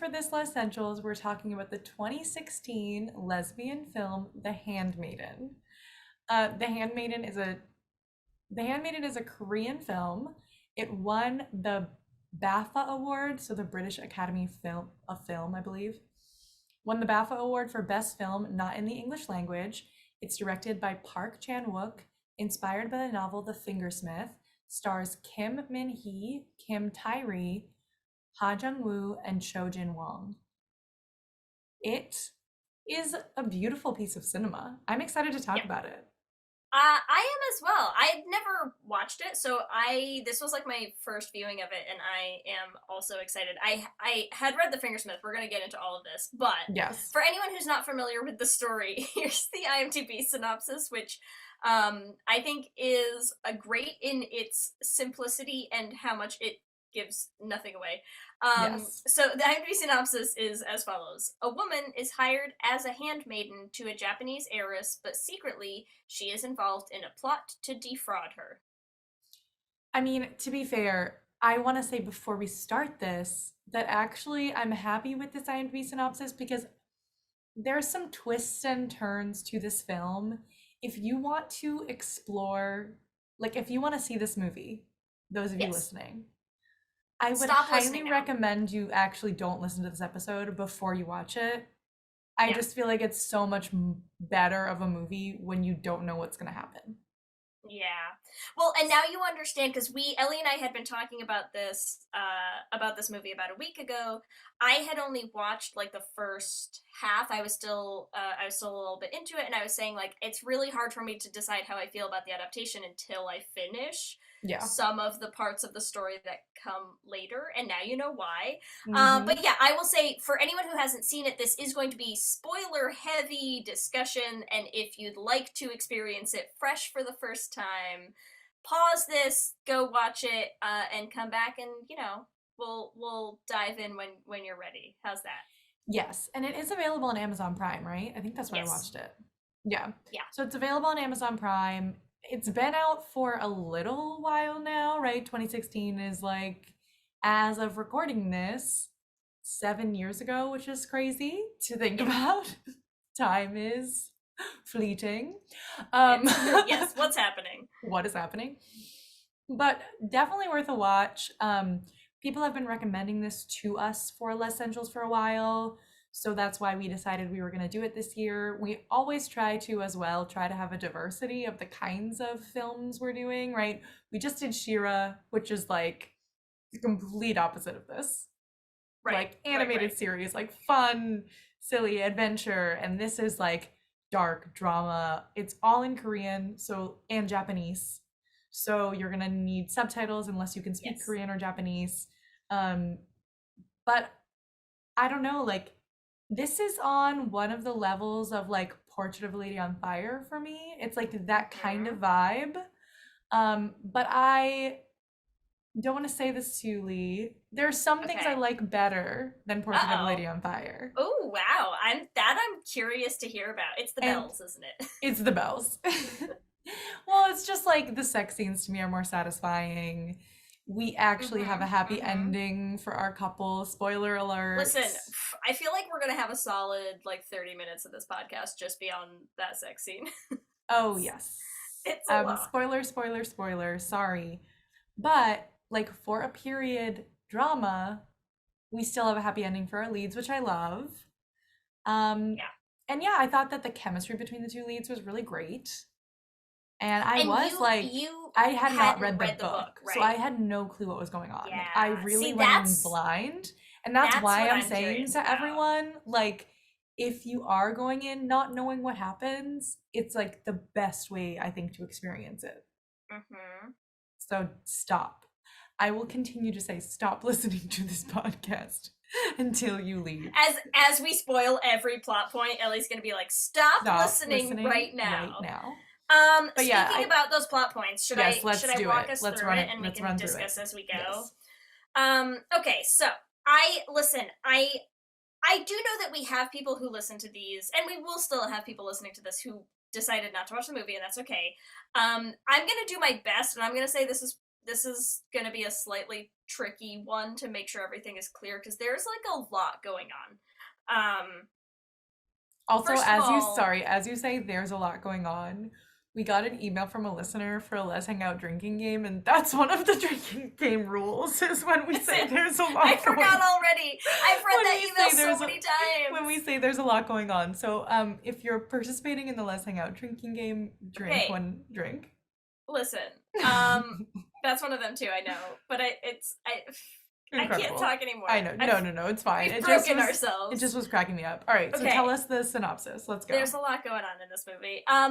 for this Lez-ssentials, we're talking about the 2016 lesbian film The Handmaiden. The Handmaiden is a Korean film. It won the BAFTA award, so the British Academy of Film, I believe. Won the BAFTA award for best film not in the English language. It's directed by Park Chan-wook, inspired by the novel The Fingersmith, stars Kim Min-hee, Kim Tae-ri, Ha Jung-woo, and Cho Jin-wong. It is a beautiful piece of cinema. I'm excited to talk about it. I am as well. I've never watched it, so this was like my first viewing of it, and I am also excited. I had read The Fingersmith. We're gonna get into all of this, but yes, for anyone who's not familiar with the story, here's the IMDb synopsis, which I think is a great in its simplicity and how much it gives nothing away. yes. So the IMDb synopsis is as follows. A woman is hired as a handmaiden to a Japanese heiress, but secretly she is involved in a plot to defraud her. I mean, to be fair, I want to say before we start this that actually I'm happy with this IMDb synopsis because there's some twists and turns to this film. If you want to explore, like if you want to see this movie, those of you listening, I would highly recommend you actually don't listen to this episode before you watch it. I just feel like it's so much better of a movie when you don't know what's going to happen. Yeah. Well, and now you understand, because Ellie and I had been talking about this movie about a week ago. I had only watched like the first half. I was still a little bit into it, and I was saying like it's really hard for me to decide how I feel about the adaptation until I finish some of the parts of the story that come later, and now you know why. But yeah, I will say for anyone who hasn't seen it, this is going to be spoiler heavy discussion, and if you'd like to experience it fresh for the first time, pause this, go watch it, and come back, and we'll dive in when you're ready. How's that? Yes, and it is available on Amazon Prime, right? I think that's where I watched it. Yeah. So it's available on Amazon Prime. It's been out for a little while now, right? 2016 is like, as of recording this, 7 years ago, which is crazy to think about. Time is fleeting. Yes, what's happening? What is happening? But definitely worth a watch. People have been recommending this to us for Lez-ssentials for a while. So that's why we decided we were going to do it this year. We always try to have a diversity of the kinds of films we're doing, right? We just did She-Ra, which is like the complete opposite of this. Right. Like animated series, like fun, silly adventure. And this is like dark drama. It's all in Korean, and Japanese. So you're going to need subtitles unless you can speak Korean or Japanese. But I don't know, like, this is on one of the levels of like Portrait of a Lady on Fire for me. It's like that kind of vibe. But I don't want to say this to you, Leigh. There are some things I like better than Portrait of a Lady on Fire. Oh wow, I'm curious to hear about. It's the bells, isn't it? It's the bells. Well, it's just like the sex scenes to me are more satisfying. We actually have a happy ending for our couple. Spoiler alert. Listen, I feel like we're gonna have a solid like 30 minutes of this podcast just beyond that sex scene. Oh yes. It's a lot. Spoiler. Sorry. But like for a period drama, we still have a happy ending for our leads, which I love. And yeah, I thought that the chemistry between the two leads was really great. And I had not read the book, right? So I had no clue what was going on. Yeah. Like, I really went in blind. And that's why I'm saying to everyone, like, if you are going in not knowing what happens, it's like the best way, I think, to experience it. So stop. I will continue to say stop listening to this podcast until you leave. As we spoil every plot point, Ellie's gonna be like, stop listening right now. But speaking about those plot points, should I walk us through it and we can discuss as we go? Yes. Okay, so I do know that we have people who listen to these, and we will still have people listening to this who decided not to watch the movie, and that's okay. I'm gonna do my best, and I'm gonna say this this is gonna be a slightly tricky one to make sure everything is clear because there's like a lot going on. Also, First of all, as you say, there's a lot going on. We got an email from a listener for a Let's Hang Out drinking game, and that's one of the drinking game rules is when we say there's a lot I going forgot on. already. I've read When that we email say so many times. When we say there's a lot going on. So, if you're participating in the Let's Hang Out drinking game, drink Okay. one drink. Listen, that's one of them too. I know, but I Incredible. can't talk anymore. I know. No, it's fine. We've broken ourselves. It just was cracking me up. All right, so Okay. tell us the synopsis. Let's go. There's a lot going on in this movie.